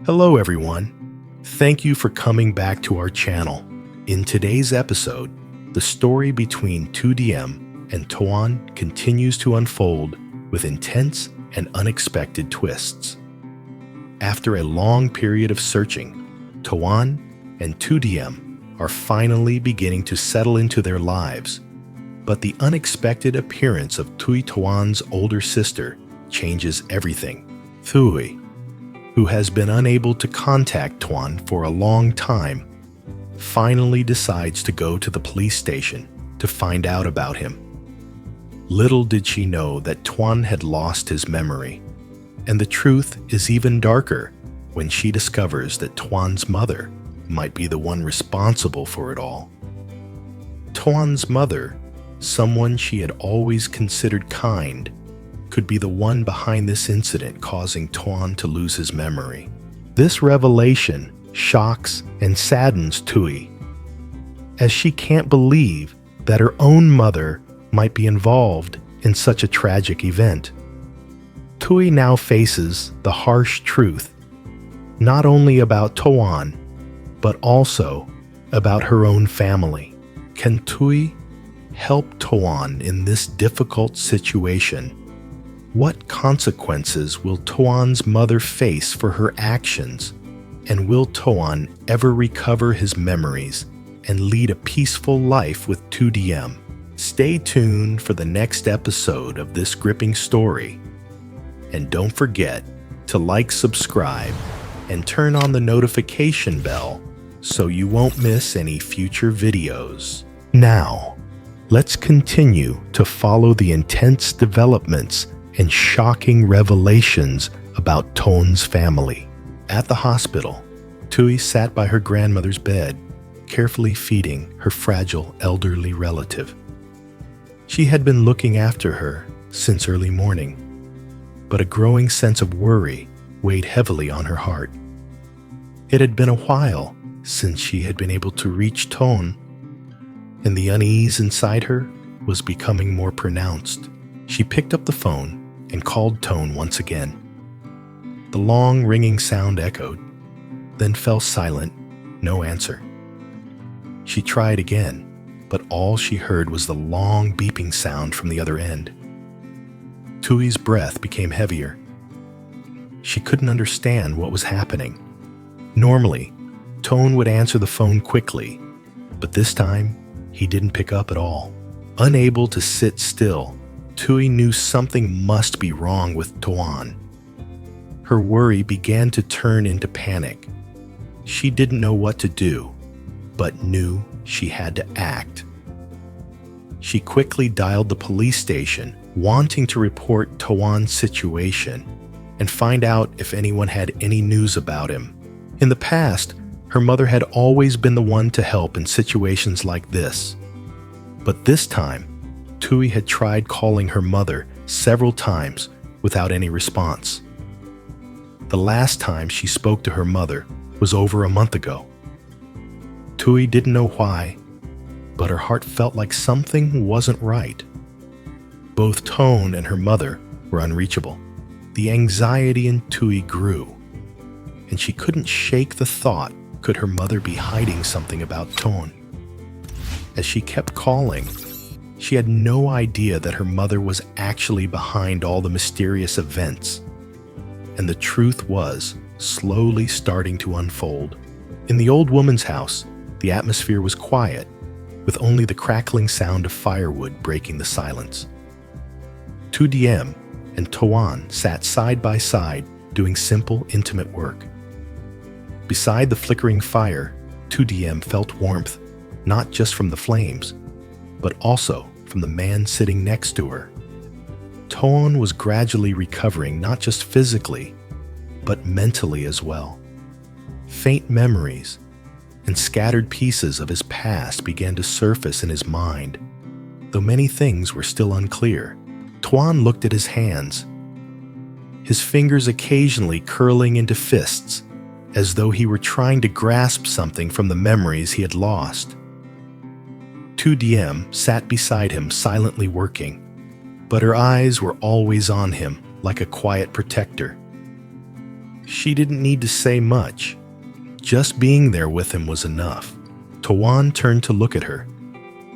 Hello everyone. Thank you for coming back to our channel. In today's episode, the story between Lytudiem and Toan continues to unfold with intense and unexpected twists. After a long period of searching, Toan and Lytudiem are finally beginning to settle into their lives, but the unexpected appearance of Toan's older sister changes everything. Thui, who has been unable to contact Tuan for a long time, finally decides to go to the police station to find out about him. Little did she know that Tuan had lost his memory, and the truth is even darker when she discovers that Tuan's mother might be the one responsible for it all. Tuan's mother, someone she had always considered kind, could be the one behind this incident causing Tuan to lose his memory. This revelation shocks and saddens Thui, as she can't believe that her own mother might be involved in such a tragic event. Thui now faces the harsh truth, not only about Tuan, but also about her own family. Can Thui help Tuan in this difficult situation? What consequences will Tuan's mother face for her actions? And will Tuan ever recover his memories and lead a peaceful life with Lytudiem? Stay tuned for the next episode of this gripping story. And don't forget to like, subscribe, and turn on the notification bell so you won't miss any future videos. Now, let's continue to follow the intense developments and shocking revelations about Tuan's family. At the hospital, Thui sat by her grandmother's bed, carefully feeding her fragile elderly relative. She had been looking after her since early morning, but a growing sense of worry weighed heavily on her heart. It had been a while since she had been able to reach Tuan, and the unease inside her was becoming more pronounced. She picked up the phone and called Tuan once again. The long ringing sound echoed, then fell silent, no answer. She tried again, but all she heard was the long beeping sound from the other end. Thui's breath became heavier. She couldn't understand what was happening. Normally, Tuan would answer the phone quickly, but this time, he didn't pick up at all. Unable to sit still, Thui knew something must be wrong with Tuan. Her worry began to turn into panic. She didn't know what to do, but knew she had to act. She quickly dialed the police station, wanting to report Tuan's situation and find out if anyone had any news about him. In the past, her mother had always been the one to help in situations like this. But this time, Thui had tried calling her mother several times without any response. The last time she spoke to her mother was over a month ago. Thui didn't know why, but her heart felt like something wasn't right. Both Tuan and her mother were unreachable. The anxiety in Thui grew, and she couldn't shake the thought, could her mother be hiding something about Tuan? As she kept calling, she had no idea that her mother was actually behind all the mysterious events, and the truth was slowly starting to unfold. In the old woman's house, the atmosphere was quiet, with only the crackling sound of firewood breaking the silence. Lytudiem and Tuan sat side by side doing simple, intimate work. Beside the flickering fire, Lytudiem felt warmth, not just from the flames, but also from the man sitting next to her. Tuan was gradually recovering not just physically, but mentally as well. Faint memories and scattered pieces of his past began to surface in his mind. Though many things were still unclear, Tuan looked at his hands, his fingers occasionally curling into fists, as though he were trying to grasp something from the memories he had lost. Lytudiem sat beside him silently working, but her eyes were always on him like a quiet protector. She didn't need to say much. Just being there with him was enough. Toan turned to look at her,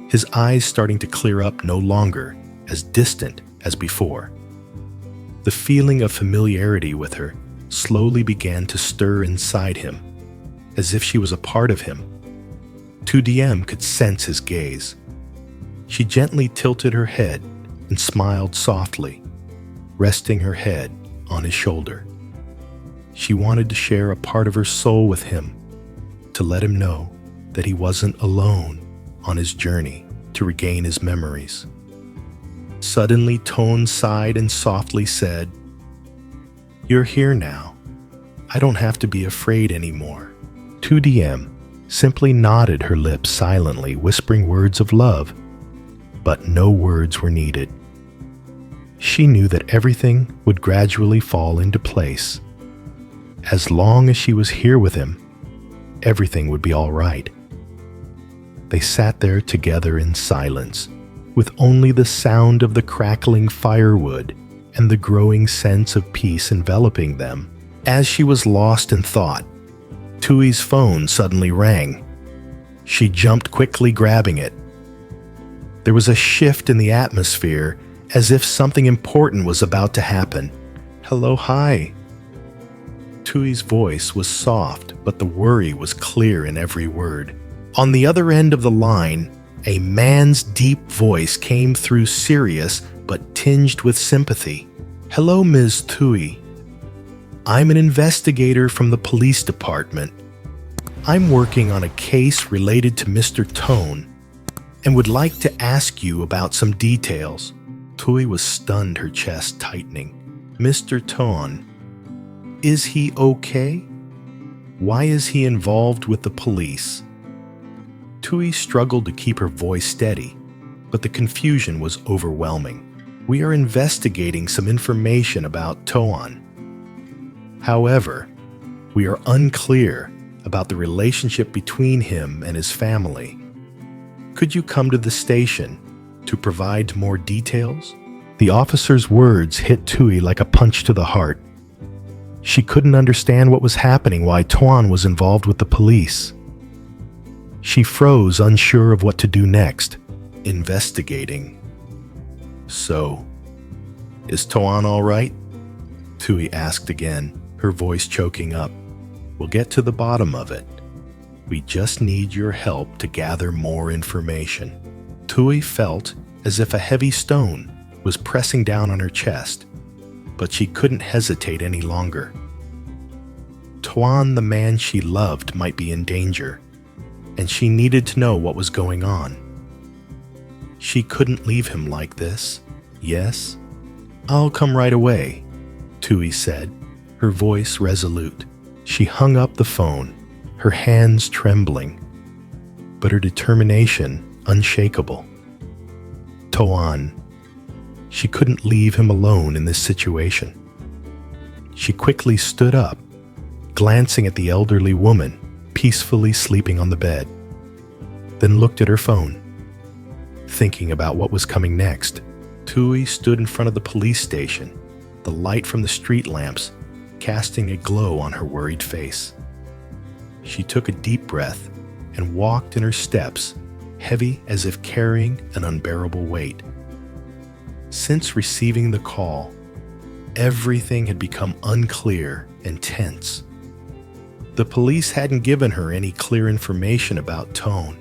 his eyes starting to clear up, no longer as distant as before. The feeling of familiarity with her slowly began to stir inside him, as if she was a part of him. Lytudiem could sense his gaze. She gently tilted her head and smiled softly, resting her head on his shoulder. She wanted to share a part of her soul with him, to let him know that he wasn't alone on his journey to regain his memories. Suddenly, Toan sighed and softly said, "You're here now. I don't have to be afraid anymore." Lytudiem simply nodded her lips silently, whispering words of love, but no words were needed. She knew that everything would gradually fall into place. As long as she was here with him, everything would be all right. They sat there together in silence, with only the sound of the crackling firewood and the growing sense of peace enveloping them. As she was lost in thought, Tui's phone suddenly rang. She jumped quickly, grabbing it. There was a shift in the atmosphere, as if something important was about to happen. "Hello, hi." Tui's voice was soft, but the worry was clear in every word. On the other end of the line, a man's deep voice came through, serious but tinged with sympathy. "Hello, Ms. Tui. I'm an investigator from the police department. I'm working on a case related to Mr. Toan and would like to ask you about some details." Tui was stunned, her chest tightening. "Mr. Toan, is he okay? Why is he involved with the police?" Tui struggled to keep her voice steady, but the confusion was overwhelming. "We are investigating some information about Toan. However, we are unclear about the relationship between him and his family. Could you come to the station to provide more details?" The officer's words hit Tui like a punch to the heart. She couldn't understand what was happening, why Toan was involved with the police. She froze, unsure of what to do next. Investigating. "So, is Toan all right?" Tui asked again, her voice choking up. "We'll get to the bottom of it. We just need your help to gather more information." Tui felt as if a heavy stone was pressing down on her chest, but she couldn't hesitate any longer. Toan, the man she loved, might be in danger, and she needed to know what was going on. She couldn't leave him like this. "Yes, I'll come right away," Tui said, her voice resolute. She hung up the phone, her hands trembling, but her determination unshakable. Toan. She couldn't leave him alone in this situation. She quickly stood up, glancing at the elderly woman peacefully sleeping on the bed, then looked at her phone, thinking about what was coming next. Tui stood in front of the police station, the light from the street lamps casting a glow on her worried face. She took a deep breath and walked in her steps, heavy as if carrying an unbearable weight. Since receiving the call, everything had become unclear and tense. The police hadn't given her any clear information about Toan,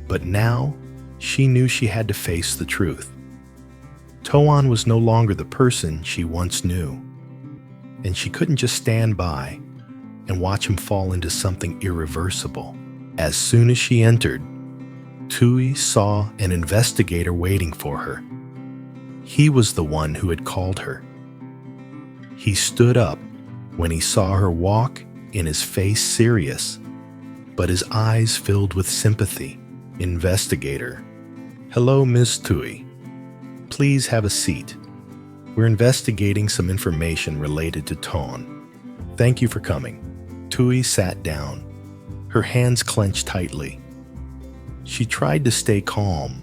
but now she knew she had to face the truth. Toan was no longer the person she once knew, and she couldn't just stand by and watch him fall into something irreversible. As soon as she entered, Tui saw an investigator waiting for her. He was the one who had called her. He stood up when he saw her walk, in his face serious, but his eyes filled with sympathy. "Investigator." "Hello, Miss Tui. Please have a seat. We're investigating some information related to Toan. Thank you for coming." Tui sat down, her hands clenched tightly. She tried to stay calm,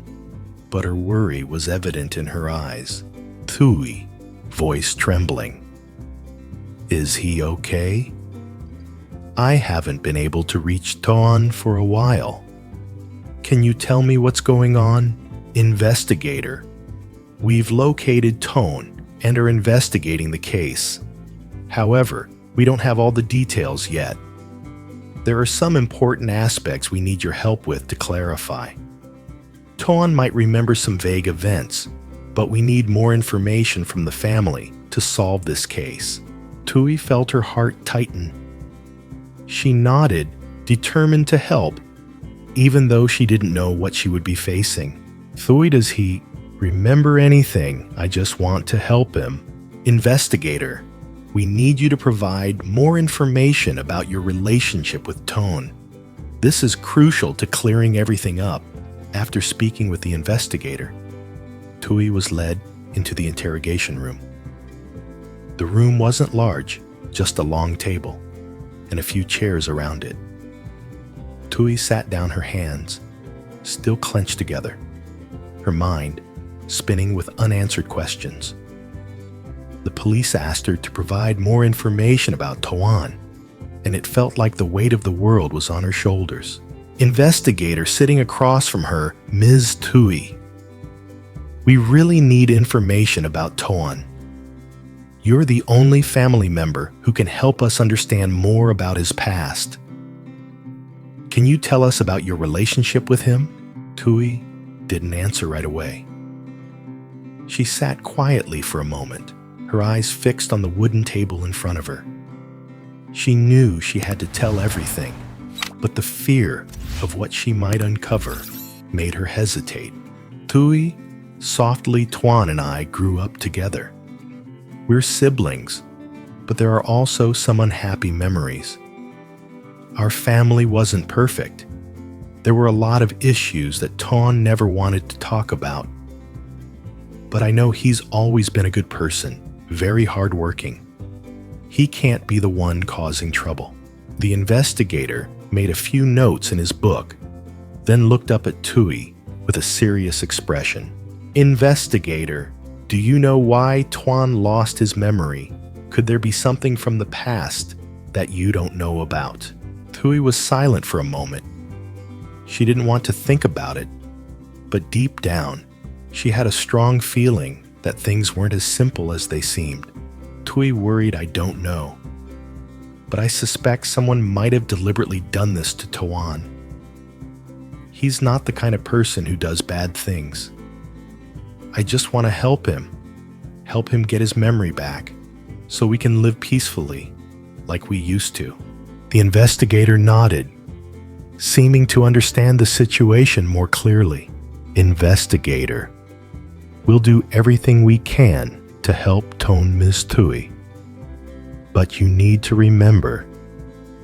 but her worry was evident in her eyes. "Tui," voice trembling. Is he okay? I haven't been able to reach Toan for a while. Can you tell me what's going on? Investigator. We've located Toan and are investigating the case. However, we don't have all the details yet. There are some important aspects we need your help with to clarify. Toan might remember some vague events, but we need more information from the family to solve this case. Tui felt her heart tighten. She nodded, determined to help, even though she didn't know what she would be facing. Tui, does he remember anything? I just want to help him. Investigator, we need you to provide more information about your relationship with Toan. This is crucial to clearing everything up. After speaking with the investigator, Tui was led into the interrogation room. The room wasn't large, just a long table and a few chairs around it. Tui sat down, her hands still clenched together, her mind spinning with unanswered questions. The police asked her to provide more information about Toan, and it felt like the weight of the world was on her shoulders. Investigator sitting across from her, Ms. Tui. We really need information about Toan. You're the only family member who can help us understand more about his past. Can you tell us about your relationship with him? Tui didn't answer right away. She sat quietly for a moment, her eyes fixed on the wooden table in front of her. She knew she had to tell everything, but the fear of what she might uncover made her hesitate. Tui, softly, Tuan and I grew up together. We're siblings, but there are also some unhappy memories. Our family wasn't perfect. There were a lot of issues that Toan never wanted to talk about. But I know he's always been a good person, very hardworking. He can't be the one causing trouble. The investigator made a few notes in his book, then looked up at Tui with a serious expression. Investigator, do you know why Tuan lost his memory? Could there be something from the past that you don't know about? Tui was silent for a moment. She didn't want to think about it, but deep down, she had a strong feeling that things weren't as simple as they seemed. Tui worried, I don't know, but I suspect someone might have deliberately done this to Toan. He's not the kind of person who does bad things. I just want to help him get his memory back, so we can live peacefully, like we used to. The investigator nodded, seeming to understand the situation more clearly. Investigator, we'll do everything we can to help Toan, Ms. Tui. But you need to remember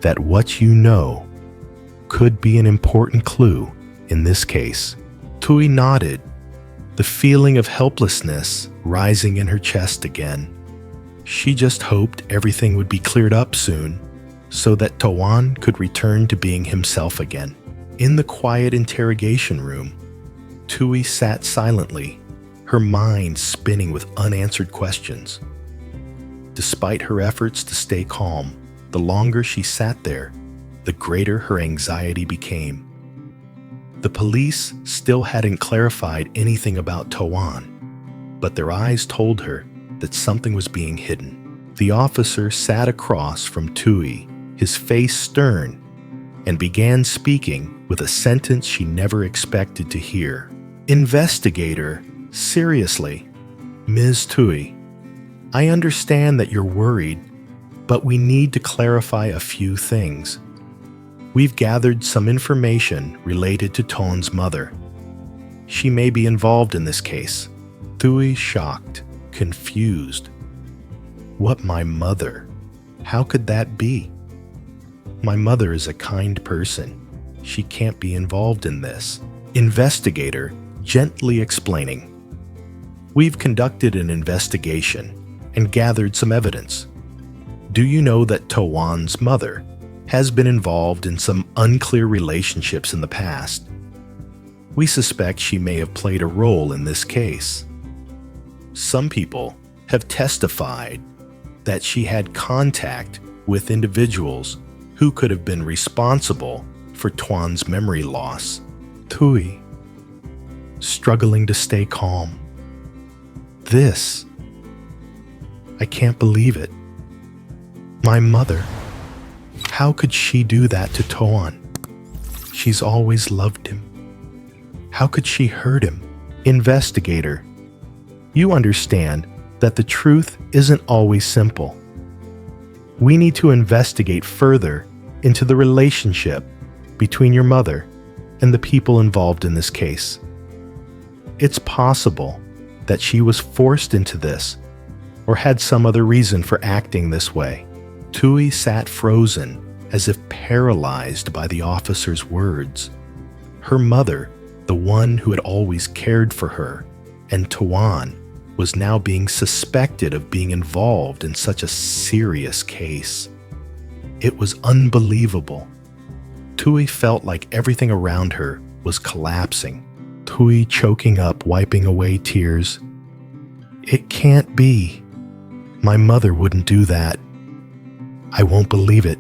that what you know could be an important clue in this case. Tui nodded, the feeling of helplessness rising in her chest again. She just hoped everything would be cleared up soon, so that Toan could return to being himself again. In the quiet interrogation room, Tui sat silently, her mind spinning with unanswered questions. Despite her efforts to stay calm, the longer she sat there, the greater her anxiety became. The police still hadn't clarified anything about Toan, but their eyes told her that something was being hidden. The officer sat across from Tui, his face stern, and began speaking with a sentence she never expected to hear. Investigator, seriously, Ms. Tui, I understand that you're worried, but we need to clarify a few things. We've gathered some information related to Toan's mother. She may be involved in this case. Tui shocked, confused. What, my mother? How could that be? My mother is a kind person. She can't be involved in this. Investigator, gently explaining. We've conducted an investigation and gathered some evidence. Do you know that Toan's mother has been involved in some unclear relationships in the past? We suspect she may have played a role in this case. Some people have testified that she had contact with individuals who could have been responsible for Tuan's memory loss. Tui, struggling to stay calm. I can't believe it. My mother. How could she do that to Toan? She's always loved him. How could she hurt him? Investigator, you understand that the truth isn't always simple. We need to investigate further into the relationship between your mother and the people involved in this case. It's possible that she was forced into this or had some other reason for acting this way. Tui sat frozen, as if paralyzed by the officer's words. Her mother, the one who had always cared for her, and Tuan, was now being suspected of being involved in such a serious case. It was unbelievable. Tui felt like everything around her was collapsing. Tui choking up, wiping away tears. It can't be. My mother wouldn't do that. I won't believe it.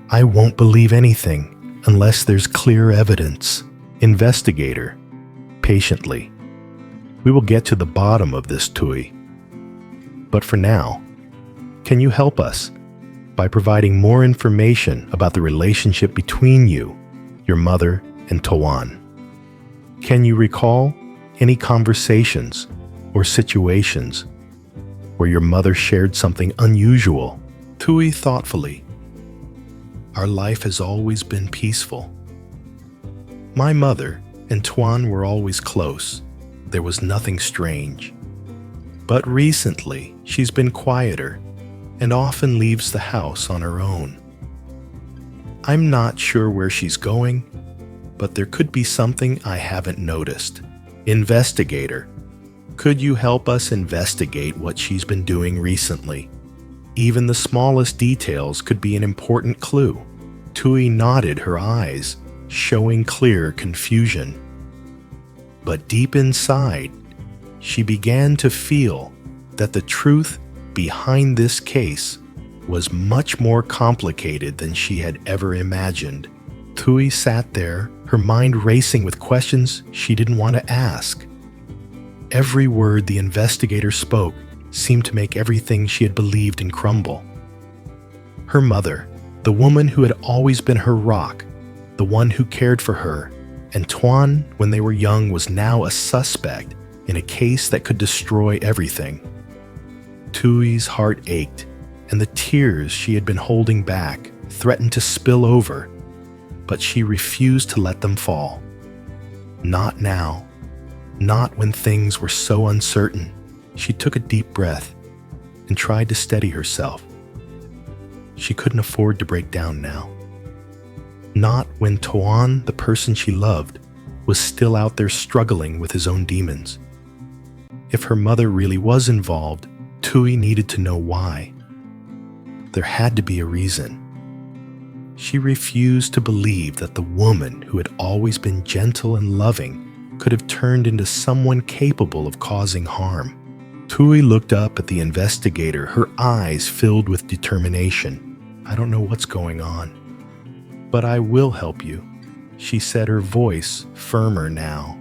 I won't believe anything unless there's clear evidence. Investigator, patiently. We will get to the bottom of this, Tui. But for now, can you help us by providing more information about the relationship between you, your mother, and Toan? Can you recall any conversations or situations where your mother shared something unusual? Tui thoughtfully. Our life has always been peaceful. My mother and Tuan were always close. There was nothing strange. But recently, she's been quieter and often leaves the house on her own. I'm not sure where she's going, but there could be something I haven't noticed. Investigator, could you help us investigate what she's been doing recently? Even the smallest details could be an important clue. Tui nodded, her eyes showing clear confusion. But deep inside, she began to feel that the truth behind this case was much more complicated than she had ever imagined. Tui sat there, her mind racing with questions she didn't want to ask. Every word the investigator spoke seemed to make everything she had believed in crumble. Her mother, the woman who had always been her rock, the one who cared for her, and Tuan, when they were young, was now a suspect in a case that could destroy everything. Tui's heart ached, and the tears she had been holding back threatened to spill over, but she refused to let them fall. Not now. Not when things were so uncertain. She took a deep breath and tried to steady herself. She couldn't afford to break down now. Not when Toan, the person she loved, was still out there struggling with his own demons. If her mother really was involved, Tui needed to know why. There had to be a reason. She refused to believe that the woman who had always been gentle and loving could have turned into someone capable of causing harm. Tui looked up at the investigator, her eyes filled with determination. I don't know what's going on, but I will help you, she said, her voice firmer now.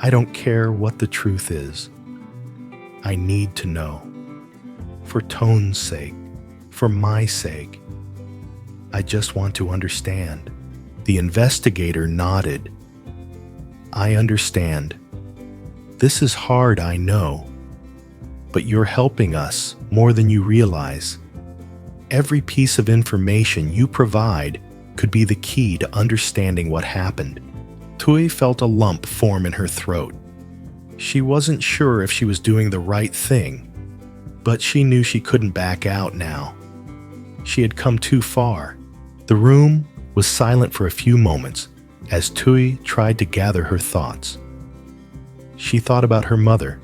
I don't care what the truth is. I need to know. For Toan's sake, for my sake. I just want to understand. The investigator nodded. I understand. This is hard, I know, but you're helping us more than you realize. Every piece of information you provide could be the key to understanding what happened. Tui felt a lump form in her throat. She wasn't sure if she was doing the right thing, but she knew she couldn't back out now. She had come too far. The room was silent for a few moments as Tui tried to gather her thoughts. She thought about her mother,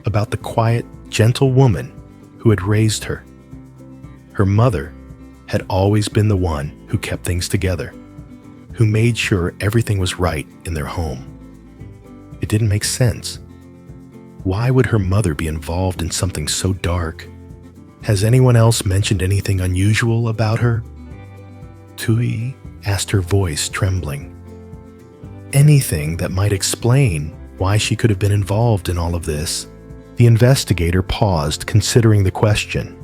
about the quiet, gentle woman who had raised her. Her mother had always been the one who kept things together, who made sure everything was right in their home. It It didn't make sense. Why would her mother be involved in something so dark? Has anyone else mentioned anything unusual about her? Tui asked, her voice trembling. Anything that might explain why she could have been involved in all of this. The investigator paused, considering the question.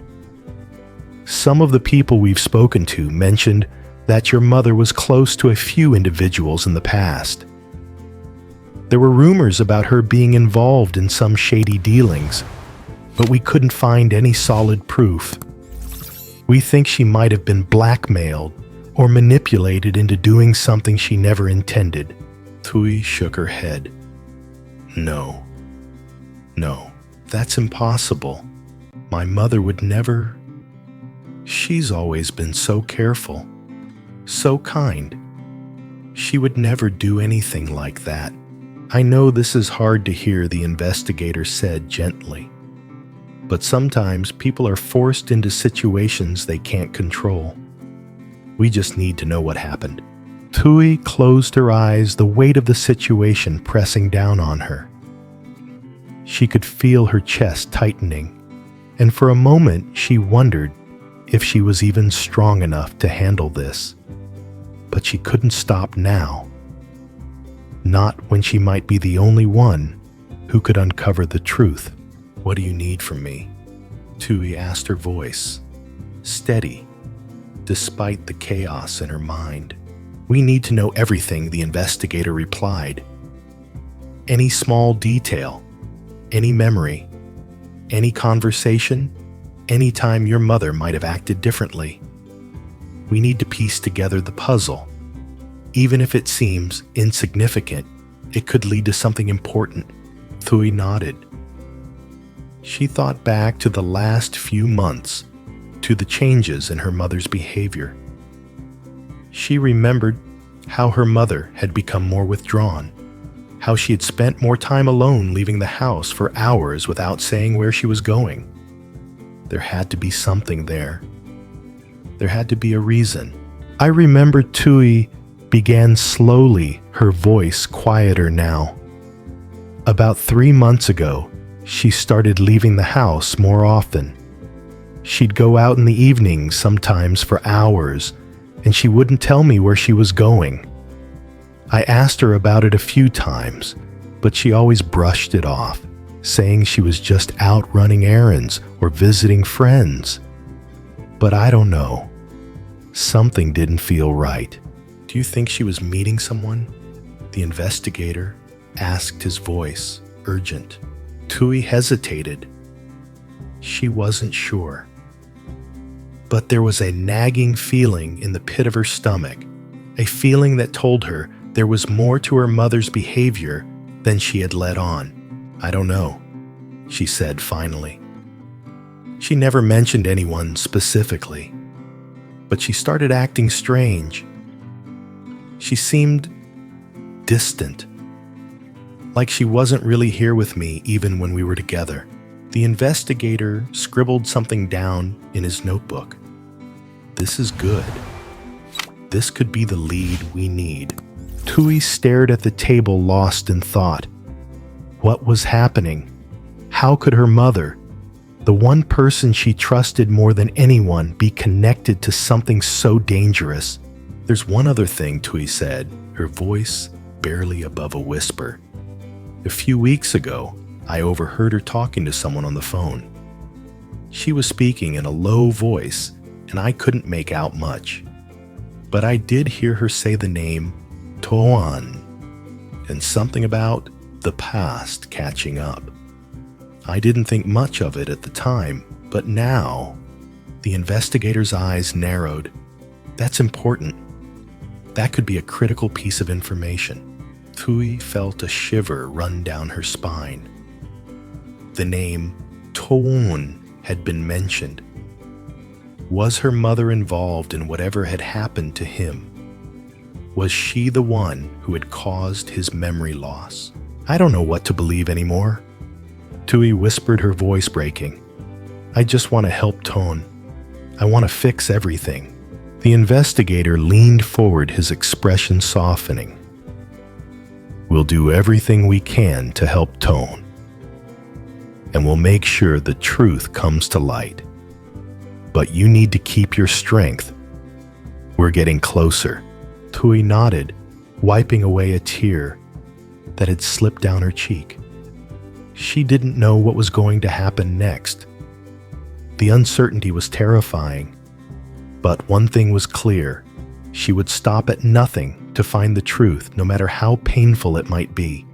Some of the people we've spoken to mentioned that your mother was close to a few individuals in the past. There were rumors about her being involved in some shady dealings, but we couldn't find any solid proof. We think she might have been blackmailed or manipulated into doing something she never intended. Tui shook her head. No, that's impossible. My mother would never. She's always been so careful, so kind. She would never do anything like that. I know this is hard to hear, the investigator said gently. But sometimes people are forced into situations they can't control. We just need to know what happened. Tui closed her eyes, the weight of the situation pressing down on her. She could feel her chest tightening, and for a moment she wondered if she was even strong enough to handle this. But she couldn't stop now. Not when she might be the only one who could uncover the truth. What do you need from me? Tui asked, her voice steady, despite the chaos in her mind. We need to know everything, the investigator replied. Any small detail, any memory, any conversation, any time your mother might have acted differently. We need to piece together the puzzle. Even if it seems insignificant, it could lead to something important. Tui nodded. She thought back to the last few months, to the changes in her mother's behavior. She remembered how her mother had become more withdrawn, how she had spent more time alone, leaving the house for hours without saying where she was going. There had to be something there. There had to be a reason. I remember Tui began slowly, her voice quieter now. About 3 months ago, she started leaving the house more often. She'd go out in the evenings, sometimes for hours, and she wouldn't tell me where she was going. I asked her about it a few times, but she always brushed it off, saying she was just out running errands or visiting friends. But I don't know. Something didn't feel right. Do you think she was meeting someone? The investigator asked, his voice urgent. Tui hesitated. She wasn't sure. But there was a nagging feeling in the pit of her stomach, a feeling that told her there was more to her mother's behavior than she had let on. I don't know, she said finally. She never mentioned anyone specifically, but she started acting strange. She seemed distant, like she wasn't really here with me even when we were together. The investigator scribbled something down in his notebook. This is good. This could be the lead we need. Tui stared at the table, lost in thought. What was happening? How could her mother, the one person she trusted more than anyone, be connected to something so dangerous? There's one other thing, Tui said, her voice barely above a whisper. A few weeks ago, I overheard her talking to someone on the phone. She was speaking in a low voice, and I couldn't make out much. But I did hear her say the name Toan, and something about the past catching up. I didn't think much of it at the time, but now, the investigator's eyes narrowed. That's important. That could be a critical piece of information. Tui felt a shiver run down her spine. The name Toan had been mentioned. Was her mother involved in whatever had happened to him? Was she the one who had caused his memory loss? I don't know what to believe anymore. Tui whispered, her voice breaking. I just want to help Toan. I want to fix everything. The investigator leaned forward, his expression softening. We'll do everything we can to help Toan, and we'll make sure the truth comes to light. but you need to keep your strength. We're getting closer." Tui nodded, wiping away a tear that had slipped down her cheek. She didn't know what was going to happen next. The uncertainty was terrifying, but one thing was clear: she would stop at nothing to find the truth, no matter how painful it might be.